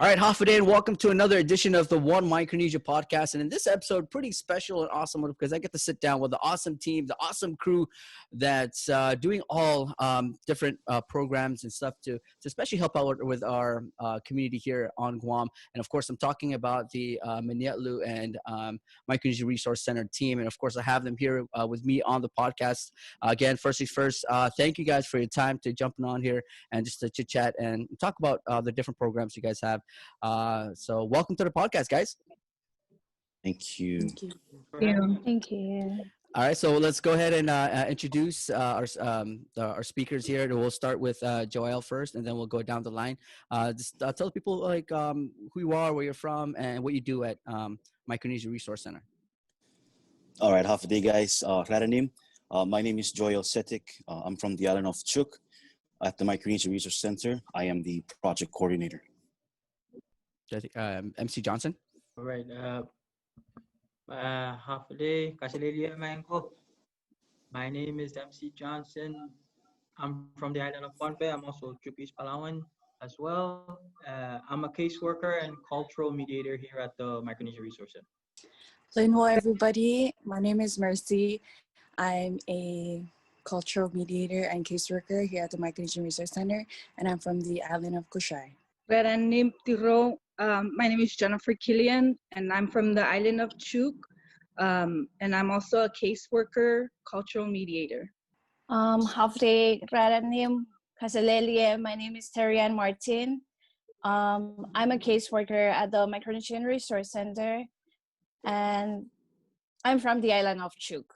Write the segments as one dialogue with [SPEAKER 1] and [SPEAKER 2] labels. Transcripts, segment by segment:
[SPEAKER 1] All right, Hafaday, and welcome to another edition of the One Micronesia Podcast. And in this episode, pretty special and awesome because I get to sit down with the awesome team, the awesome crew that's doing all different programs and stuff to especially help out with our community here on Guam. And of course, I'm talking about the Manietlu and Micronesia Resource Center team. And of course, I have them here with me on the podcast. Again, first things first, thank you guys for your time to jumping on here and just to chit chat and talk about the different programs you guys have. So welcome to the podcast, guys.
[SPEAKER 2] Thank you.
[SPEAKER 3] Thank you.
[SPEAKER 4] Thank you.
[SPEAKER 1] All right, so let's go ahead and introduce our speakers here. We'll start with Joel first, and then we'll go down the line. Just tell people like who you are, where you're from, and what you do at Micronesia Resource Center.
[SPEAKER 2] All right, half a day, guys. Raranim. My name is Joel Setik. I'm from the island of Chuk at the Micronesia Resource Center. I am the project coordinator.
[SPEAKER 1] MC Johnson.
[SPEAKER 3] All right. Half a day. Kasalelia Mango. My name is MC Johnson. I'm from the island of Bonpe. I'm also Chukis Palawan as well. I'm a caseworker and cultural mediator here at the Micronesia Resource Center.
[SPEAKER 4] Hello, everybody. My name is Mercy. I'm a cultural mediator and caseworker here at the Micronesia Resource Center, and I'm from the island of Kushai.
[SPEAKER 5] My name is Jennifer Killian, and I'm from the island of Chuk, and I'm also a caseworker, cultural mediator.
[SPEAKER 4] Hafde Raranim Kasalelia. My name is Terian Martin. I'm a caseworker at the Micronesia Resource Center, and I'm from the island of Chuk.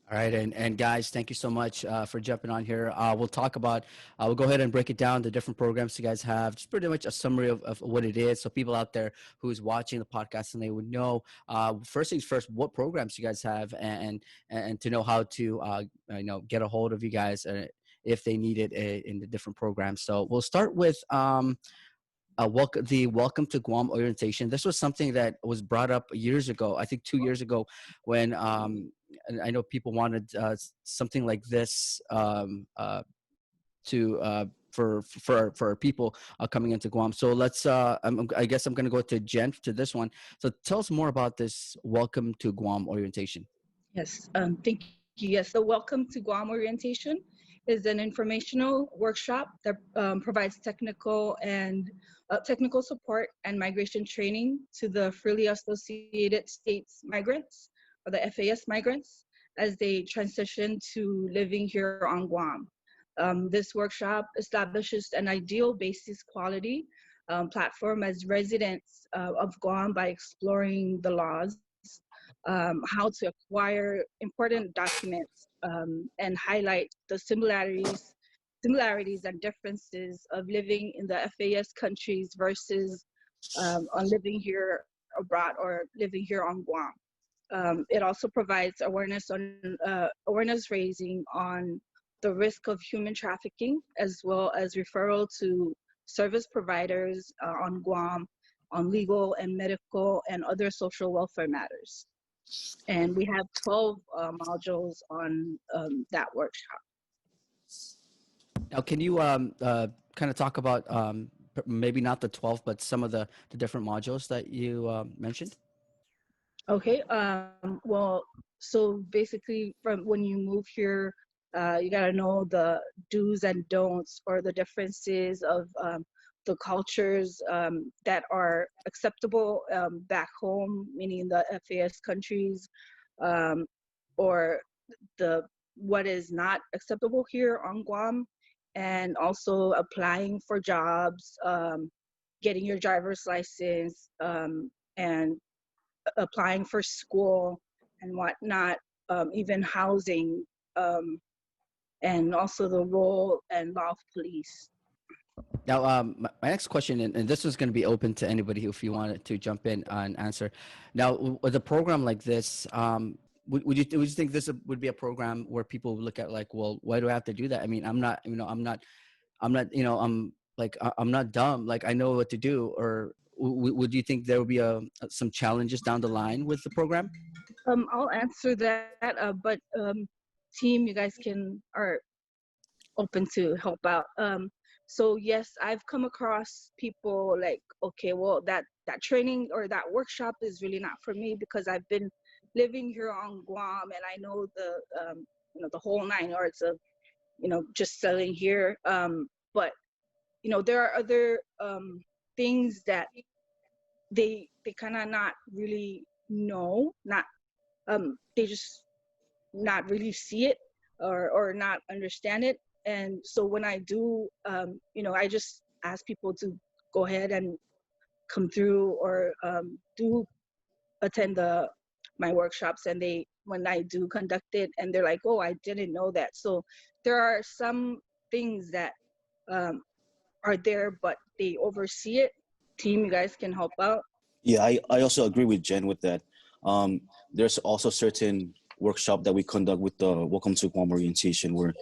[SPEAKER 1] All right, and guys, thank you so much for jumping on here. We'll talk about, we'll go ahead and break it down, the different programs you guys have, just pretty much a summary of what it is. So people out there who's watching the podcast and they would know, first things first, what programs you guys have and to know how to, get a hold of you guys if they need it in the different programs. So we'll start with the Welcome to Guam orientation. This was something that was brought up years ago, I think 2 years ago, when and I know people wanted something like this for our people coming into Guam. So let's. I guess I'm going to go to Jen to this one. So tell us more about this Welcome to Guam orientation.
[SPEAKER 5] Yes, thank you. Yes, the Welcome to Guam orientation is an informational workshop that provides technical support and migration training to the Freely Associated States migrants, or the FAS migrants, as they transition to living here on Guam. This workshop establishes an ideal basis quality platform as residents of Guam by exploring the laws, how to acquire important documents, and highlight the similarities and differences of living in the FAS countries versus on living here abroad or living here on Guam. It also provides awareness raising on the risk of human trafficking, as well as referral to service providers on Guam on legal and medical and other social welfare matters. And we have 12 modules on that workshop.
[SPEAKER 1] Now, can you kind of talk about maybe not the 12, but some of the different modules that you mentioned?
[SPEAKER 5] Okay, well, so basically from when you move here, you gotta know the do's and don'ts or the differences of the cultures that are acceptable back home, meaning the FAS countries, or what is not acceptable here on Guam, and also applying for jobs, getting your driver's license, and applying for school and whatnot, even housing, and also the role and law of police.
[SPEAKER 1] Now, my next question, and this was going to be open to anybody if you wanted to jump in and answer. Now, with a program like this, would you think this would be a program where people would look at like, well, why do I have to do that? I mean, I'm not dumb. Like, I know what to do. Or would you think there would be some challenges down the line with the program?
[SPEAKER 5] I'll answer that, but team, you guys are open to help out. So yes, I've come across people like, okay, well, that training or that workshop is really not for me because I've been living here on Guam and I know the whole nine yards of just selling here. But there are other things that they kind of not really know, not they just not really see it or not understand it. And so when I do, I just ask people to go ahead and come through or do attend my workshops, and they when I do conduct it, and they're like, oh, I didn't know that. So there are some things that um, are there, but they oversee it. Team, you guys can help out.
[SPEAKER 2] Yeah, I also agree with Jen with that. Um, there's also certain workshop that we conduct with the Welcome to Guam orientation where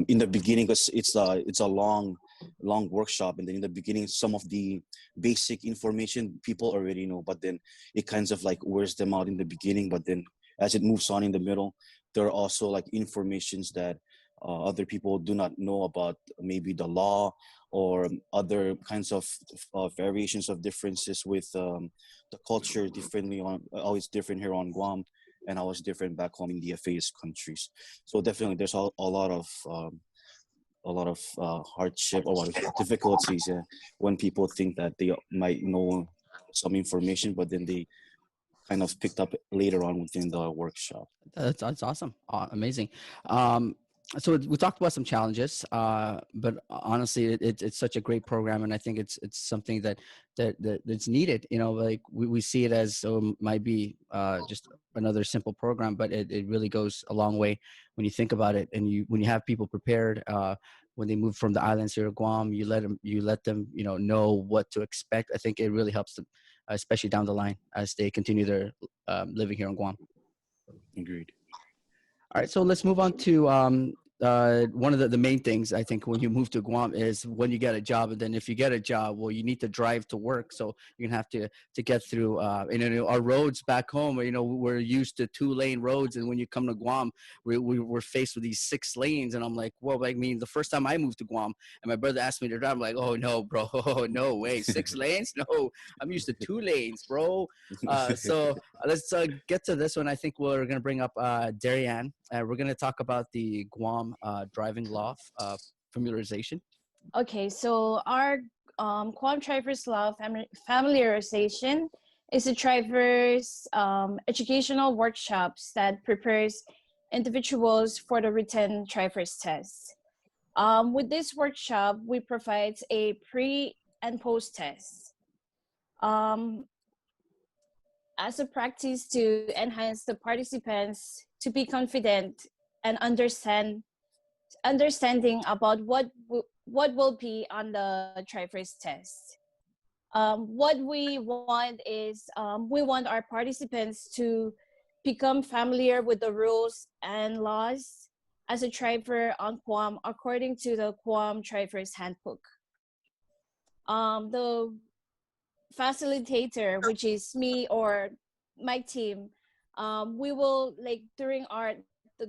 [SPEAKER 2] in the beginning, because it's a long workshop, and then in the beginning some of the basic information people already know, but then it kind of like wears them out in the beginning, but then as it moves on in the middle, there are also like informations that other people do not know about, maybe the law or other kinds of variations of differences with the culture differently on how it's different here on Guam and how it's different back home in the FAS countries. So definitely there's a lot of hardship or difficulties when people think that they might know some information, but then they kind of picked up later on within the workshop.
[SPEAKER 1] That's awesome. Amazing. So we talked about some challenges, but honestly, it's such a great program, and I think it's something that's needed. Like we see it as might be just another simple program, but it really goes a long way when you think about it. And when you have people prepared, when they move from the islands here to Guam, you let them know what to expect. I think it really helps them, especially down the line as they continue their living here in Guam.
[SPEAKER 2] Agreed.
[SPEAKER 1] All right, so let's move on to one of the main things I think when you move to Guam is when you get a job, and then if you get a job, well, you need to drive to work, so you're gonna have to get through. Our roads back home, we're used to 2-lane roads, and when you come to Guam, we're faced with these 6 lanes, and I'm like, well, I mean, the first time I moved to Guam, and my brother asked me to drive, I'm like, oh no, bro, no way, 6 lanes, no, I'm used to 2 lanes, bro. So let's get to this one. I think we're going to bring up Darianne. We're going to talk about the Guam driving law familiarization.
[SPEAKER 4] Okay, so our Guam Drivers Law Familiarization is a driver's educational workshops that prepares individuals for the written driver's test. With this workshop, we provide a pre and post test as a practice to enhance the participants to be confident and understanding about what will be on the driver's test. What we want is we want our participants to become familiar with the rules and laws as a driver on Guam according to the Guam Driver's Handbook. The facilitator, which is me or my team, we will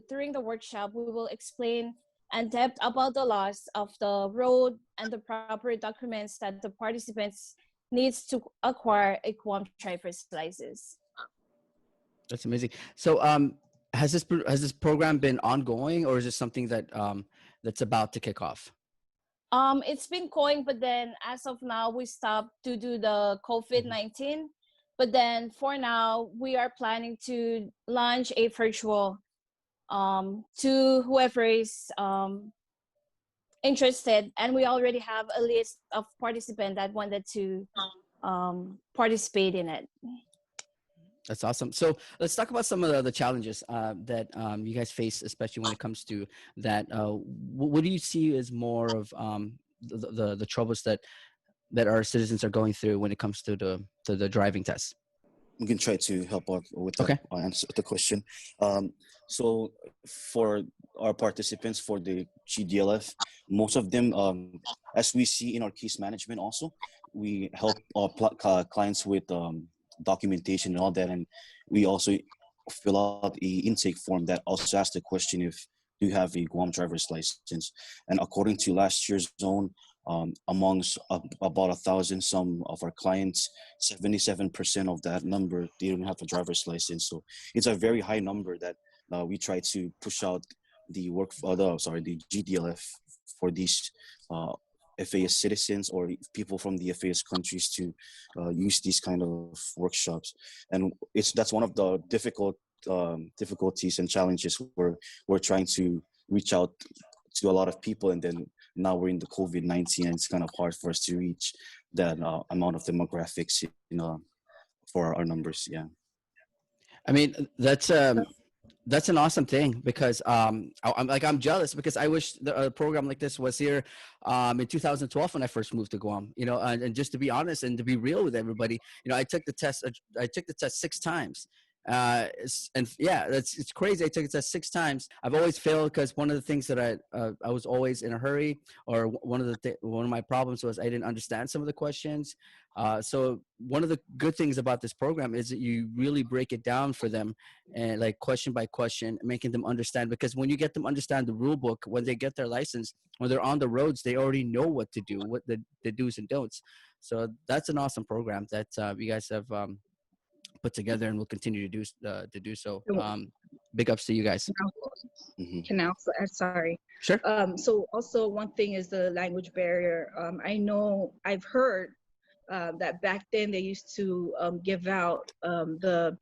[SPEAKER 4] during the workshop, we will explain in depth about the laws of the road and the proper documents that the participants needs to acquire a Guam driver's license.
[SPEAKER 1] That's amazing. So has this program been ongoing, or is this something that that's about to kick off?
[SPEAKER 4] It's been going, but then as of now, we stopped to do the COVID-19. But then for now, we are planning to launch a virtual to whoever is interested. And we already have a list of participants that wanted to participate in it.
[SPEAKER 1] That's awesome. So let's talk about some of the challenges that you guys face, especially when it comes to that. What do you see as more of the troubles that our citizens are going through when it comes to the driving test?
[SPEAKER 2] We can try to help out with that
[SPEAKER 1] Okay.
[SPEAKER 2] answer the question. So for our participants for the GDLF, most of them, as we see in our case management also, we help our clients with documentation and all that, and we also fill out a intake form that also asks the question if you have a Guam driver's license. And according to last year's zone, amongst about 1,000 some of our clients, 77% of that number, they don't have a driver's license. So it's a very high number that we try to push out the the GDLF for these FAS citizens or people from the FAS countries to use these kind of workshops. And that's one of the difficulties and challenges where we're trying to reach out to a lot of people, and then now we're in the COVID-19, and it's kind of hard for us to reach that amount of demographics, for our numbers. Yeah.
[SPEAKER 1] I mean, that's an awesome thing, because I'm jealous, because I wish a program like this was here in 2012 when I first moved to Guam. And just to be honest and to be real with everybody, I took the test. I took the test 6 times. And yeah, it's crazy. I took the test 6 times. I've always failed because one of the things that I was always in a hurry, or one of my problems was I didn't understand some of the questions. So one of the good things about this program is that you really break it down for them, and like question by question, making them understand, because when you get them understand the rule book, when they get their license, when they're on the roads, they already know what to do, what the do's and don'ts. So that's an awesome program that you guys have put together, and will continue to do so. Big ups to you guys.
[SPEAKER 5] Can I also add, sorry.
[SPEAKER 1] Sure.
[SPEAKER 5] So also one thing is the language barrier. I know I've heard that back then they used to give out the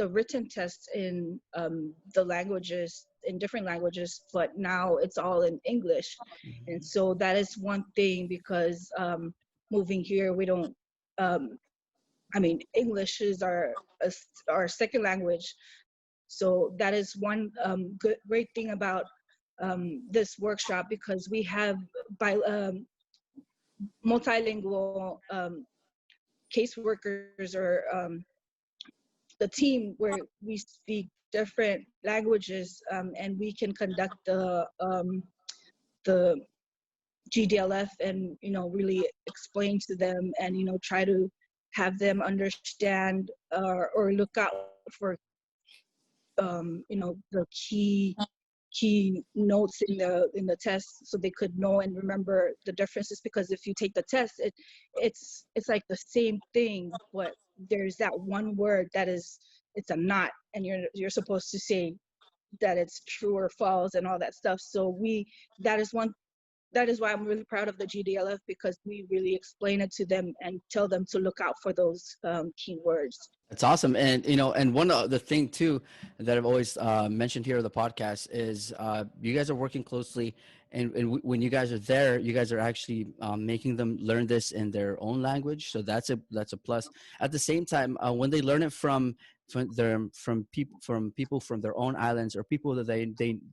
[SPEAKER 5] written tests in the languages, in different languages, but now it's all in English. And so that is one thing, because moving here, we don't, English is our second language. So that is one great thing about this workshop, because we have multilingual caseworkers, or the team where we speak different languages, and we can conduct the GDLF, and really explain to them, and try to have them understand, or look out for the key notes in the test, so they could know and remember the differences. Because if you take the test, it's like the same thing, but there's that one word it's a not, and you're supposed to say that it's true or false and all that stuff. So that is why I'm really proud of the GDLF, because we really explain it to them and tell them to look out for those key words.
[SPEAKER 1] That's awesome. And, and one of the thing too, that I've always mentioned here on the podcast is you guys are working closely, and when you guys are there, you guys are actually making them learn this in their own language. So that's a plus. At the same time, when they learn it from people from their own islands, or people that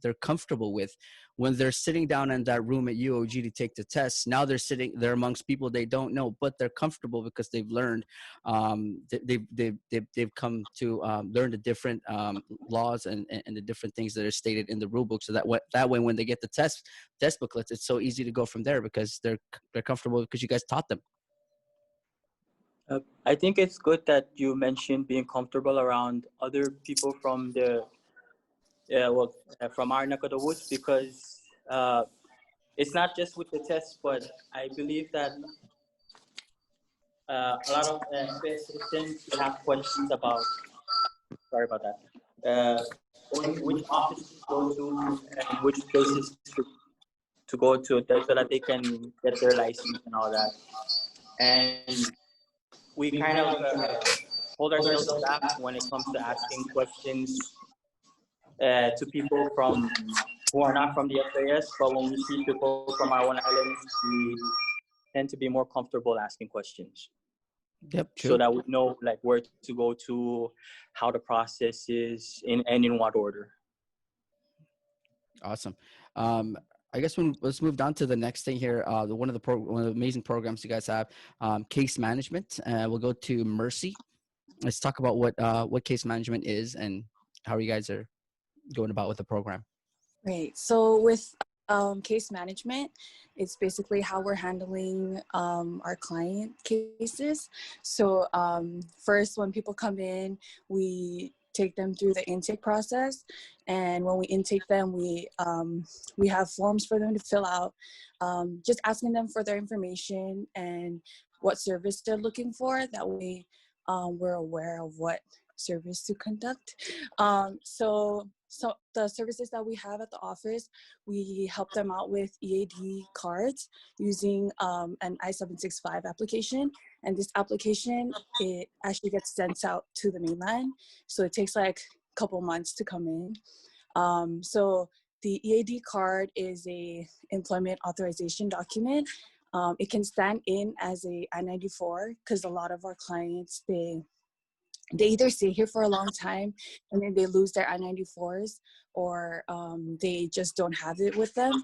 [SPEAKER 1] they're comfortable with, when they're sitting down in that room at UOG to take the test, now they're amongst people they don't know, but they're comfortable because they've learned, they've come to learn the different laws and the different things that are stated in the rule book. So that way when they get the test booklets, it's so easy to go from there, because they're comfortable because you guys taught them.
[SPEAKER 6] I think it's good that you mentioned being comfortable around other people from from our neck of the woods, because it's not just with the test, but I believe that a lot of citizens have questions about. Sorry about that. Which office to go to and which places to go to, so that they can get their license and all that. And we kind of hold ourselves back when it comes to asking questions to people who are not from the FAS, but when we see people from our own islands, we tend to be more comfortable asking questions.
[SPEAKER 1] Yep, true.
[SPEAKER 6] So that we know like where to go to, how the process is, and in what order.
[SPEAKER 1] Awesome. I guess let's move on to the next thing here. One of the amazing programs you guys have, case management. We'll go to Mercy. Let's talk about what case management is and how you guys are going about with the program.
[SPEAKER 7] Great. So with case management, it's basically how we're handling our client cases. So first, when people come in, we take them through the intake process. And when we intake them, we have forms for them to fill out, just asking them for their information and what service they're looking for. That way we're aware of what service to conduct. So the services that we have at the office, we help them out with EAD cards using an I-765 application. And this application, it actually gets sent out to the mainland. So it takes like a couple months to come in. So the EAD card is a employment authorization document. It can stand in as a I-94 because a lot of our clients, they either stay here for a long time and then they lose their I-94s, or they just don't have it with them.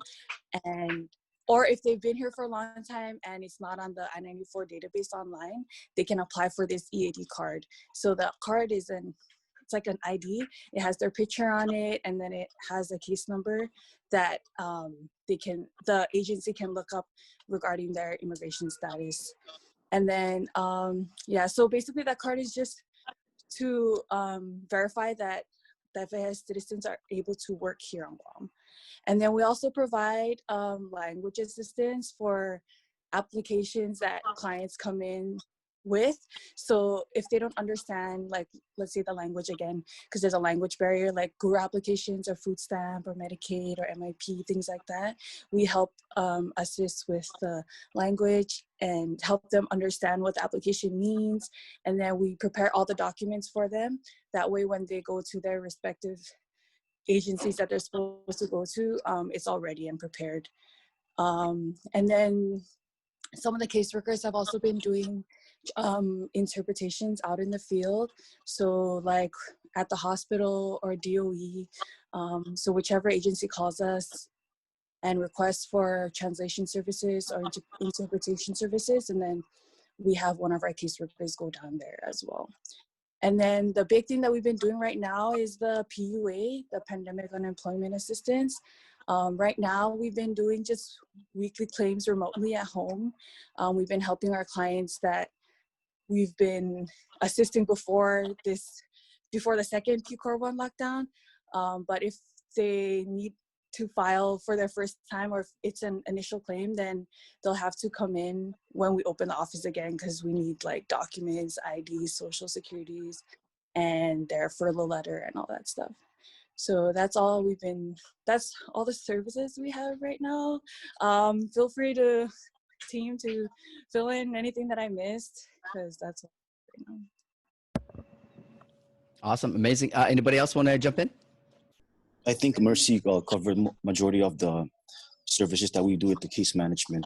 [SPEAKER 7] Or if they've been here for a long time and it's not on the I-94 database online, they can apply for this EAD card. So the card it's like an ID. It has their picture on it, and then it has a case number that the agency can look up regarding their immigration status. And then, so basically that card is just to verify that FAS citizens are able to work here on Guam. And then we also provide language assistance for applications that clients come in with. So if they don't understand, like, let's say the language again, because there's a language barrier, like GURA applications or food stamp or Medicaid or MIP, things like that, we help assist with the language and help them understand what the application means. And then we prepare all the documents for them. That way, when they go to their respective agencies that they're supposed to go to, it's all ready and prepared. And then some of the caseworkers have also been doing interpretations out in the field. So like at the hospital or DOE, so whichever agency calls us and requests for translation services or interpretation services, and then we have one of our caseworkers go down there as well. And then the big thing that we've been doing right now is the PUA, the Pandemic Unemployment Assistance. Right now, we've been doing just weekly claims remotely at home. We've been helping our clients that we've been assisting before the second Q-Core 1 lockdown. But if they need to file for their first time, or if it's an initial claim, then they'll have to come in when we open the office again, because we need like documents, IDs, social securities, and their furlough letter and all that stuff. So that's all the services we have right now. Feel free to fill in anything that I missed, because that's all right now.
[SPEAKER 1] Awesome. Amazing. Anybody else want to jump in?
[SPEAKER 2] I think Mercy covered majority of the services that we do with the case management.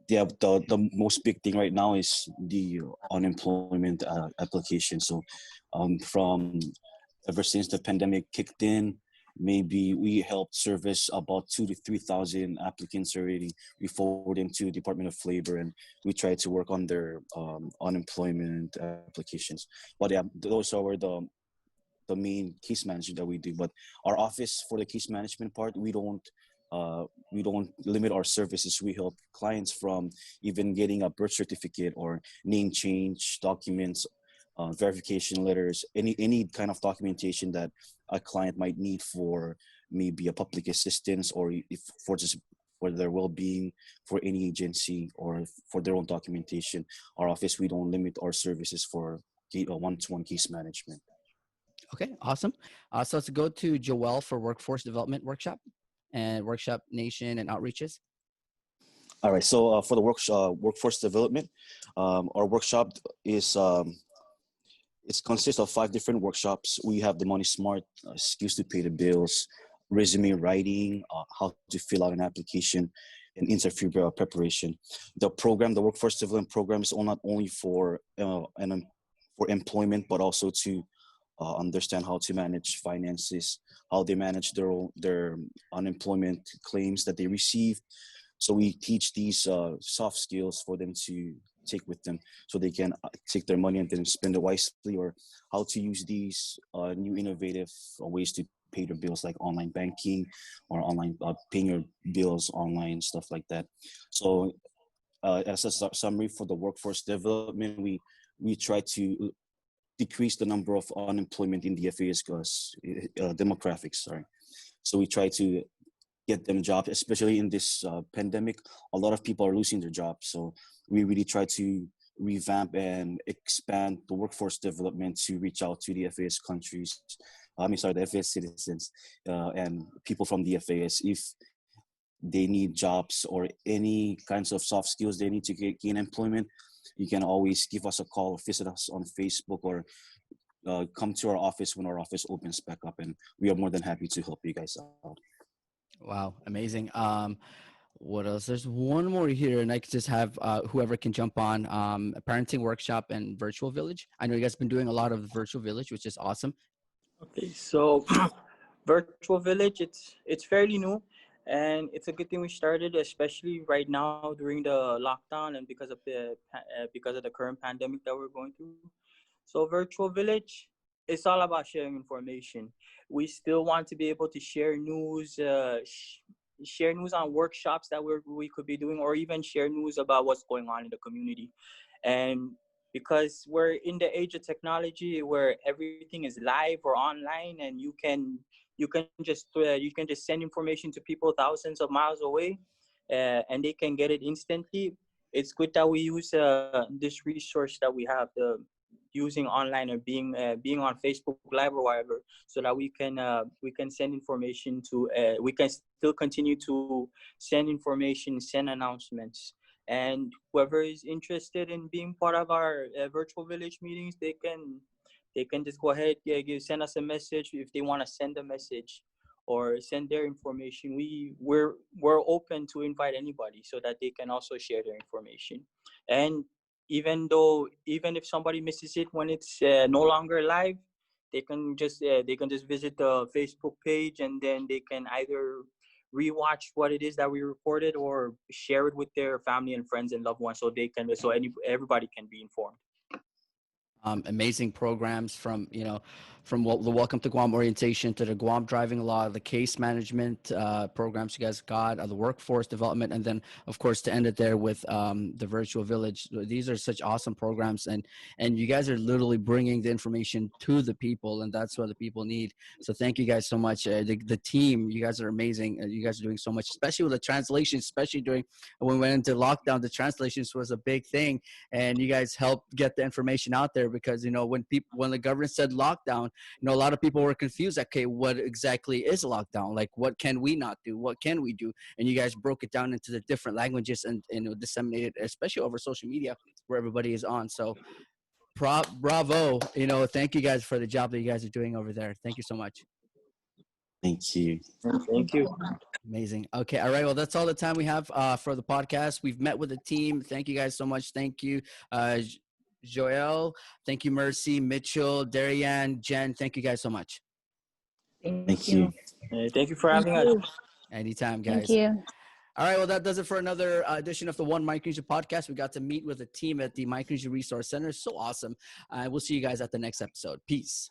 [SPEAKER 2] The most big thing right now is the unemployment application. So from ever since the pandemic kicked in, maybe we helped service about 2,000 to 3,000 applicants already. We forward them to Department of Labor, and we try to work on their unemployment applications. But yeah, those are the main case management that we do. But our office, for the case management part, we don't limit our services. We help clients from even getting a birth certificate or name change documents, verification letters, any kind of documentation that a client might need for maybe a public assistance, or if for their well-being, for any agency, or for their own documentation. Our office, we don't limit our services for one-to-one case management.
[SPEAKER 1] Okay, awesome. So let's go to Joelle for Workforce Development Workshop and Workshop Nation and Outreaches.
[SPEAKER 2] All right, so for the workforce development, our workshop is it consists of 5 different workshops. We have the Money Smart, skills to pay the bills, resume writing, how to fill out an application, and interview preparation. The workforce development program, is not only for employment, but also to understand how to manage finances, how they manage their unemployment claims that they receive. So we teach these soft skills for them to take with them, so they can take their money and then spend it wisely, or how to use these new innovative ways to pay their bills, like online banking or online paying your bills online, stuff like that. So as a summary for the workforce development, we try to decrease the number of unemployment in the FAS demographics. Sorry. So we try to get them jobs, especially in this pandemic. A lot of people are losing their jobs. So we really try to revamp and expand the workforce development to reach out to the FAS countries. The FAS citizens and people from the FAS. If they need jobs or any kinds of soft skills they need to gain employment, you can always give us a call, visit us on Facebook, or come to our office when our office opens back up, and we are more than happy to help you guys out.
[SPEAKER 1] Wow, amazing. What else? There's one more here, and I could just have whoever can jump on. A parenting workshop and virtual village. I know you guys have been doing a lot of virtual village, which is awesome.
[SPEAKER 6] Okay, so virtual village, it's fairly new, and it's a good thing we started, especially right now during the lockdown and because of the current pandemic that we're going through. So virtual village, it's all about sharing information. We still want to be able to share news, share news on workshops that we could be doing, or even share news about what's going on in the community. And because we're in the age of technology where everything is live or online, and you can just send information to people thousands of miles away, and they can get it instantly. It's good that we use this resource that we have, the using online or being on Facebook Live or whatever, so that we can send information to we can still continue to send information, send announcements. And whoever is interested in being part of our virtual village meetings, they can just go ahead, send us a message if they want to send a message or send their information. We're open to invite anybody so that they can also share their information. And even if somebody misses it when it's no longer live, they can just visit the Facebook page, and then they can either rewatch what it is that we recorded or share it with their family and friends and loved ones, so everybody can be informed.
[SPEAKER 1] Amazing programs from the Welcome to Guam orientation to the Guam driving law, the case management programs you guys got, the workforce development, and then of course to end it there with the virtual village. These are such awesome programs, and you guys are literally bringing the information to the people, and that's what the people need. So thank you guys so much. The team, you guys are amazing. You guys are doing so much, especially with the translations, especially during when we went into lockdown. The translations was a big thing, and you guys helped get the information out there, because when the government said lockdown, a lot of people were confused. Okay, what exactly is lockdown? Like, what can we not do? What can we do? And you guys broke it down into the different languages and disseminated, especially over social media where everybody is on. So bravo. Thank you guys for the job that you guys are doing over there. Thank you so much.
[SPEAKER 2] Thank you.
[SPEAKER 6] Thank you.
[SPEAKER 1] Amazing. Okay. All right. Well, that's all the time we have for the podcast. We've met with the team. Thank you guys so much. Thank you, Joel. Thank you, Mercy, Mitchell, Darian, Jen. Thank you guys so much.
[SPEAKER 2] Thank you.
[SPEAKER 6] Thank you for having us.
[SPEAKER 1] Anytime, guys.
[SPEAKER 4] Thank you.
[SPEAKER 1] All right. Well, that does it for another edition of the One Micronesia Podcast. We got to meet with a team at the Micronesia Resource Center. So awesome. We'll see you guys at the next episode. Peace.